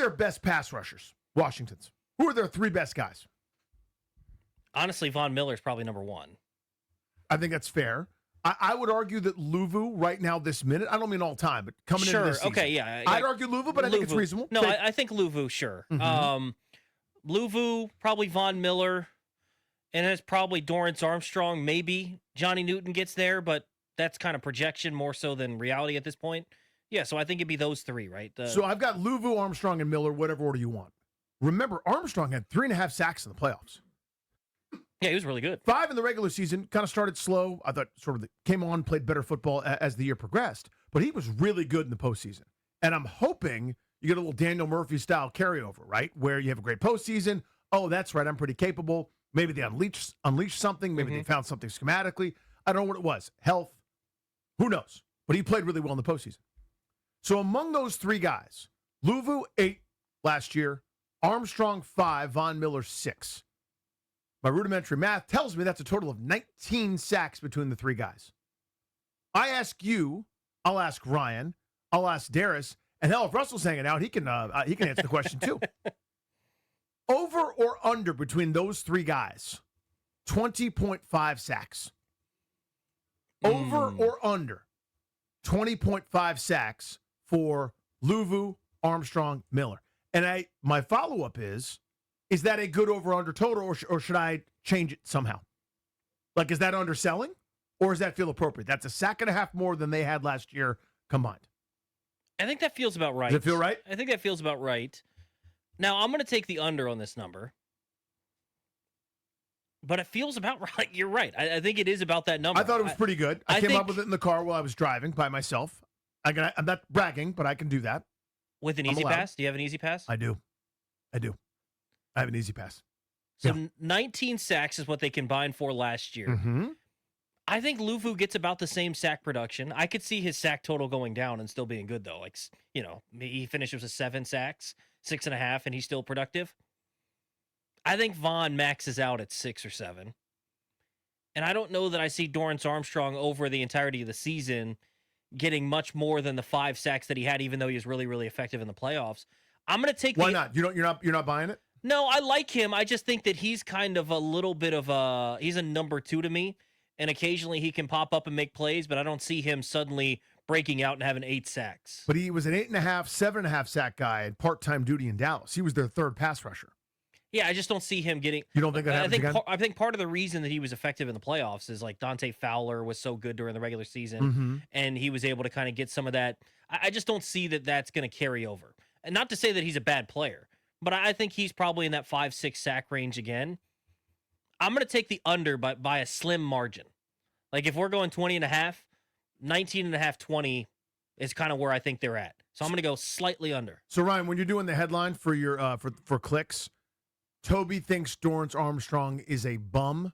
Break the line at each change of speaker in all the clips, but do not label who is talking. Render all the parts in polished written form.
their best pass rushers? Washington's. Who are their three best guys?
Honestly, Von Miller is probably number one.
I think that's fair. I would argue that Luvu right now, this minute, I don't mean all time, but coming into this season.
Okay, yeah.
I'd argue Luvu, but I think it's reasonable.
No, I think Luvu, sure.
Mm-hmm.
Luvu, probably Von Miller, and it's probably Dorance Armstrong. Maybe Johnny Newton gets there, but that's kind of projection more so than reality at this point. Yeah, so I think it'd be those three, right?
So I've got Luvu, Armstrong, and Miller, whatever order you want. Remember, Armstrong had 3.5 sacks in the playoffs.
Yeah, he was really good. 5
in the regular season, kind of started slow. I thought sort of came on, played better football as the year progressed, but he was really good in the postseason. And I'm hoping you get a little Daniel Murphy-style carryover, right? Where you have a great postseason. Oh, that's right, I'm pretty capable. Maybe they unleashed something. Maybe they found something schematically. I don't know what it was. Health. Who knows? But he played really well in the postseason. So among those three guys, Luvu, 8 last year, Armstrong, 5, Von Miller, 6. My rudimentary math tells me that's a total of 19 sacks between the three guys. I ask you, I'll ask Ryan, I'll ask Darius, and hell, if Russell's hanging out, he can answer the question too. Over or under between those three guys, 20.5 sacks. Over or under 20.5 sacks for Luvu, Armstrong, Miller. And my follow-up is that a good over-under total, or should I change it somehow? Like, is that underselling, or does that feel appropriate? That's a sack and a half more than they had last year combined.
I think that feels about right.
Does it feel right?
I think that feels about right. Now, I'm going to take the under on this number. But it feels about right. You're right. I think it is about that number.
I thought it was pretty good. I came up with it in the car while I was driving by myself. I'm not bragging, but I can do that.
With an easy pass? Do you have an easy pass?
I do. I have an easy pass.
So 19 sacks is what they combined for last year.
Mm-hmm.
I think Luvu gets about the same sack production. I could see his sack total going down and still being good, though. Like, he finishes with 7 sacks, 6.5, and he's still productive. I think Von maxes out at 6 or 7. And I don't know that I see Dorance Armstrong over the entirety of the season getting much more than the 5 sacks that he had, even though he was really, really effective in the playoffs. I'm going to take
Why not? You're not buying it?
No, I like him. I just think that he's kind of a little bit of he's a number 2 to me. And occasionally he can pop up and make plays, but I don't see him suddenly breaking out and having 8 sacks.
But he was an 8.5, 7.5 sack guy in part-time duty in Dallas. He was their third pass rusher.
Yeah, I just don't see him getting.
You don't think that happens again?
I think part of the reason that he was effective in the playoffs is like Dante Fowler was so good during the regular season, and he was able to kind of get some of that. I just don't see that that's going to carry over. And not to say that he's a bad player, but I think he's probably in that 5-6 sack range again. I'm going to take the under by a slim margin. Like if we're going 20.5, 19.5, 20 is kind of where I think they're at. So I'm going to go slightly under.
So Ryan, when you're doing the headline for your for clicks, Toby thinks Dorance Armstrong is a bum,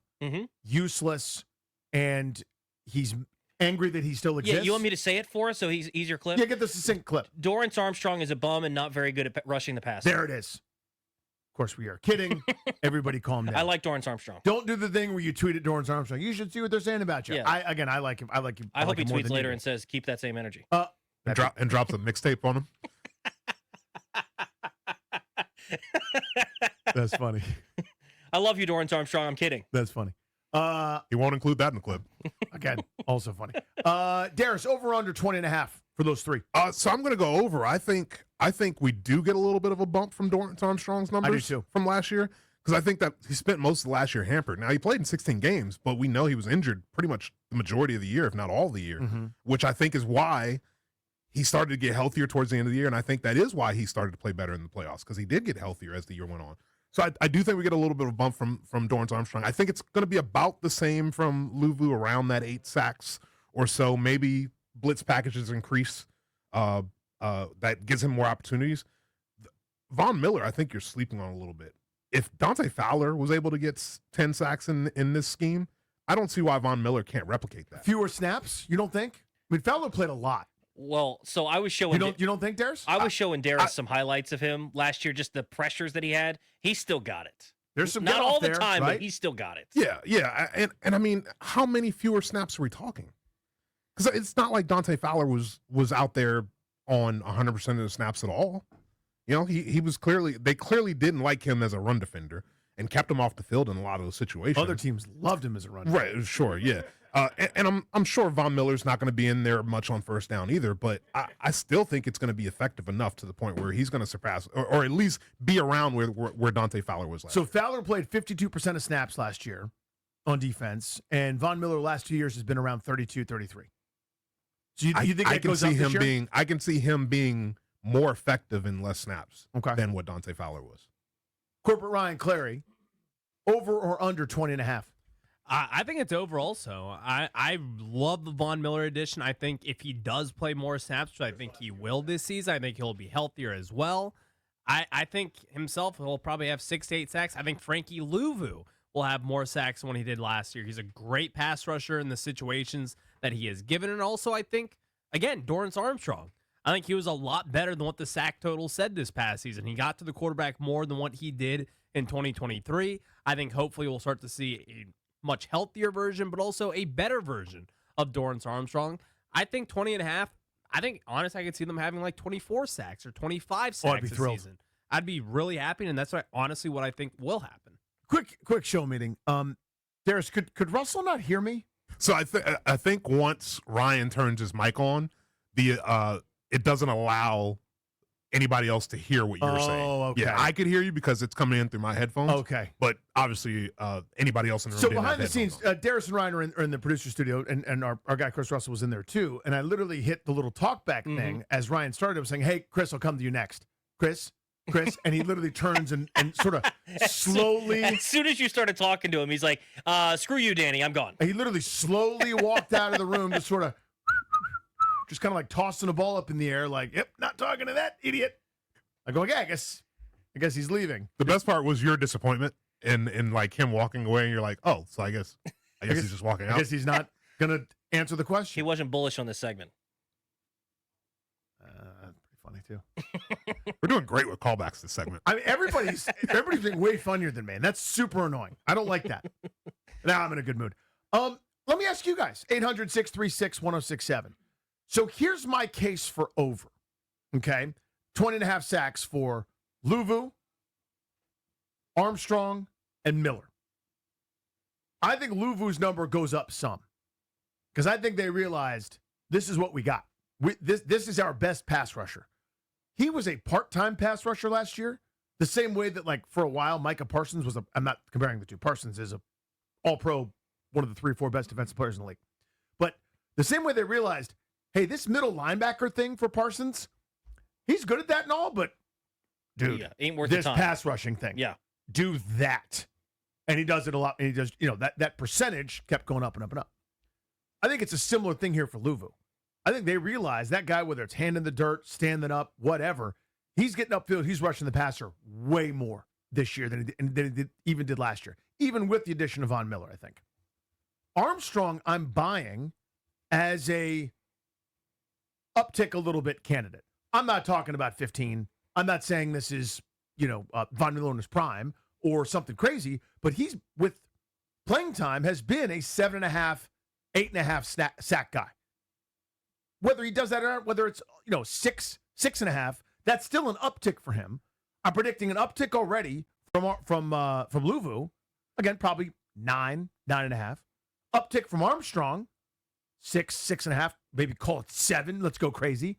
useless, and he's angry that he still exists.
Yeah, you want me to say it for us so he's your clip?
Yeah, get the succinct clip.
Dorance Armstrong is a bum and not very good at rushing the passer.
There it is. Of course, we are kidding. Everybody calm down.
I like Dorance Armstrong.
Don't do the thing where you tweet at Dorance Armstrong. You should see what they're saying about you.
Yeah.
I like him. I hope
he tweets later and says, keep that same energy.
And drops a mixtape on him.
That's funny.
I love you, Dorance Armstrong. I'm kidding.
That's funny.
He won't include that in the clip.
Again, also funny. Darius, over under 20.5 for those three.
So I'm going to go over. I think we do get a little bit of a bump from Dorance Armstrong's numbers
I do too.
From last year, because I think that he spent most of last year hampered. Now, he played in 16 games, but we know he was injured pretty much the majority of the year, if not all the year, which I think is why he started to get healthier towards the end of the year, and I think that is why he started to play better in the playoffs, because he did get healthier as the year went on. So I do think we get a little bit of a bump from Dorance Armstrong. I think it's going to be about the same from Luvu, around that 8 sacks or so. Maybe blitz packages increase. That gives him more opportunities. Von Miller, I think you're sleeping on a little bit. If Dante Fowler was able to get 10 sacks in this scheme, I don't see why Von Miller can't replicate that.
Fewer snaps, you don't think? I mean, Fowler played a lot.
Well, so I was showing.
You don't think, Darius?
I was showing Darius some highlights of him last year, just the pressures that he had. He still got it.
There's some
not all the
there,
time,
right?
but he still got it.
Yeah, and I mean, how many fewer snaps are we talking? Because it's not like Dante Fowler was out there on 100% of the snaps at all. You know, he was they clearly didn't like him as a run defender and kept him off the field in a lot of those situations.
Other teams loved him as a runner.
Right, sure, yeah. And I'm sure Von Miller's not going to be in there much on first down either, but I still think it's going to be effective enough to the point where he's going to surpass or at least be around where Dante Fowler was last year.
Fowler played 52% of snaps last year on defense, and Von Miller last 2 years has been around 32, 33. So you think that goes up this year?
I can see him being more effective in less snaps than what Dante Fowler was.
Corporate Ryan Clary, over or under 20.5?
I think it's over also. I love the Von Miller addition. I think if he does play more snaps, which I think he will this season, I think he'll be healthier as well. I think himself, he'll probably have 6 to 8 sacks. I think Frankie Luvu will have more sacks than what he did last year. He's a great pass rusher in the situations that he has given. And also, I think, again, Dorance Armstrong. I think he was a lot better than what the sack total said this past season. He got to the quarterback more than what he did in 2023. I think hopefully we'll start to see a much healthier version, but also a better version of Dorance Armstrong. I think 20.5, I think, honestly, I could see them having like 24 sacks or 25 sacks this season. I'd be really happy, and that's honestly what I think will happen.
Quick show meeting. Darius, could Russell not hear me?
So I think once Ryan turns his mic on, it doesn't allow anybody else to hear what you're saying.
Okay.
Yeah, I could hear you because it's coming in through my headphones.
Okay.
But obviously, anybody else in the room.
So
didn't
behind
have
the scenes, Darius and Ryan are in the producer studio, and our guy Chris Russell was in there too. And I literally hit the little talkback thing as Ryan started. I was saying, "Hey, Chris, I'll come to you next." Chris, and he literally turns and sort of slowly.
As soon as you started talking to him, he's like, "Screw you, Danny, I'm gone."
He literally slowly walked out of the room, just sort of, just kind of like tossing a ball up in the air, like, "Yep, not talking to that idiot." I go, "Yeah, I guess he's leaving."
The best part was your disappointment in like him walking away, and you're like, "Oh, so I guess he's just walking out."
I guess he's not gonna answer the question.
He wasn't bullish on this segment.
Pretty funny too.
We're doing great with callbacks this segment.
I mean, everybody's being way funnier than me, and that's super annoying. I don't like that. Now I'm in a good mood. Let me ask you guys, 800-636-1067. So here's my case for over. Okay, 20.5 sacks for Luvu, Armstrong, and Miller. I think Luvu's number goes up some because I think they realized this is what we got. This is our best pass rusher. He was a part-time pass rusher last year, the same way that, like, for a while, Micah Parsons was I'm not comparing the two. Parsons is a all-pro, one of the 3 or 4 best defensive players in the league. But the same way they realized, hey, this middle linebacker thing for Parsons, he's good at that and all, but, dude,
ain't worth
this
the time.
pass rushing thing, do that. And he does it a lot. And he does, that percentage kept going up and up and up. I think it's a similar thing here for Luvu. I think they realize that guy, whether it's hand in the dirt, standing up, whatever, he's getting upfield. He's rushing the passer way more this year than he did last year, even with the addition of Von Miller, I think. Armstrong, I'm buying as a uptick a little bit candidate. I'm not talking about 15. I'm not saying this is, Von Miller in his prime or something crazy, but he's, with playing time, has been a 7.5, 8.5 sack guy. Whether he does that or not, whether it's 6.5, that's still an uptick for him. I'm predicting an uptick already from Luvu. Again, probably 9, 9.5. Uptick from Armstrong, 6, 6.5, maybe call it 7. Let's go crazy.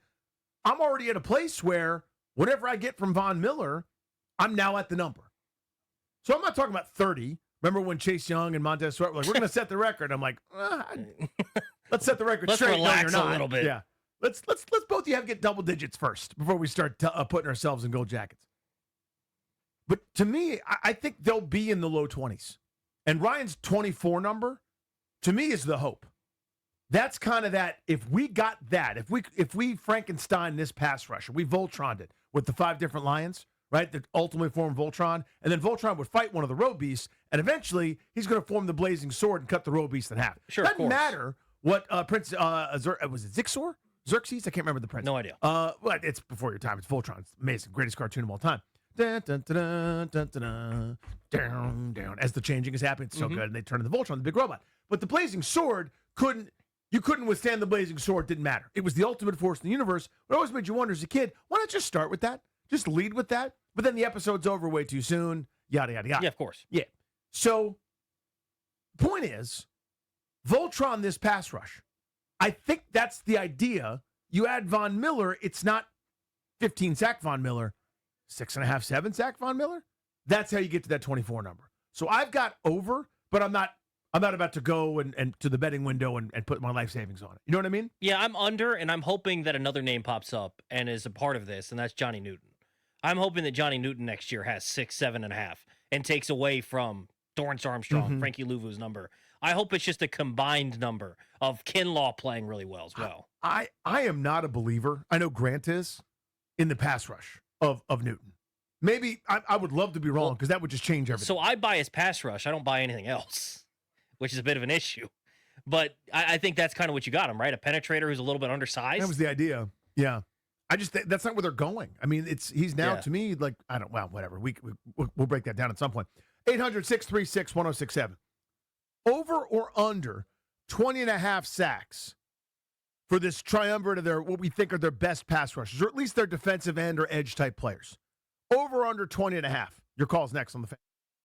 I'm already at a place where whatever I get from Von Miller, I'm now at the number. So I'm not talking about 30. Remember when Chase Young and Montez Sweat were like, we're going to set the record? I'm like, let's set the record
Let's
straight.
relax
no, you're
a
not.
little bit.
Yeah. Let's both of you get double digits first before we start putting ourselves in gold jackets. But to me, I think they'll be in the low 20s. And Ryan's 24 number, to me, is the hope. That's kind of that. If we got that, if we Frankenstein this pass rusher, we Voltroned it with the 5 different lions, right, that ultimately formed Voltron, and then Voltron would fight one of the road beasts, and eventually he's going to form the blazing sword and cut the road beast in half.
Sure,
doesn't matter what Prince was it Zixor? Xerxes? I can't remember the prince.
No idea.
Well, it's before your time. It's Voltron. It's amazing. Greatest cartoon of all time. Dun, dun, dun, dun, dun, dun, dun, down. As the changing is happening, it's so good, and they turn into Voltron, the big robot. But the blazing sword you couldn't withstand the blazing sword. Didn't matter. It was the ultimate force in the universe. It always made you wonder as a kid, why not just start with that? Just lead with that. But then the episode's over way too soon. Yada, yada, yada.
Yeah, of course.
Yeah. So, point is, Voltron this pass rush. I think that's the idea. You add Von Miller, it's not 15 sack Von Miller, 6.5, 7 sack Von Miller. That's how you get to that 24 number. So I've got over, but I'm not about to go and to the betting window and put my life savings on it. You know what I mean?
Yeah, I'm under, and I'm hoping that another name pops up and is a part of this, and that's Johnny Newton. I'm hoping that Johnny Newton next year has 6, 7.5 and takes away from Dorance Armstrong, Frankie Luvu's number. I hope it's just a combined number of Kinlaw playing really well as well.
I am not a believer. I know Grant is in the pass rush of Newton. Maybe I would love to be wrong because that would just change everything.
So I buy his pass rush. I don't buy anything else, which is a bit of an issue. But I think that's kind of what you got him, right? A penetrator who's a little bit undersized.
That was the idea. Yeah. I just that's not where they're going. I mean, he's now to me like whatever. We'll break that down at some point. 800-636-1067. Over or under 20.5 sacks for this triumvirate of what we think are their best pass rushers, or at least their defensive end or edge type players. Over or under 20.5. Your call's next on the fan.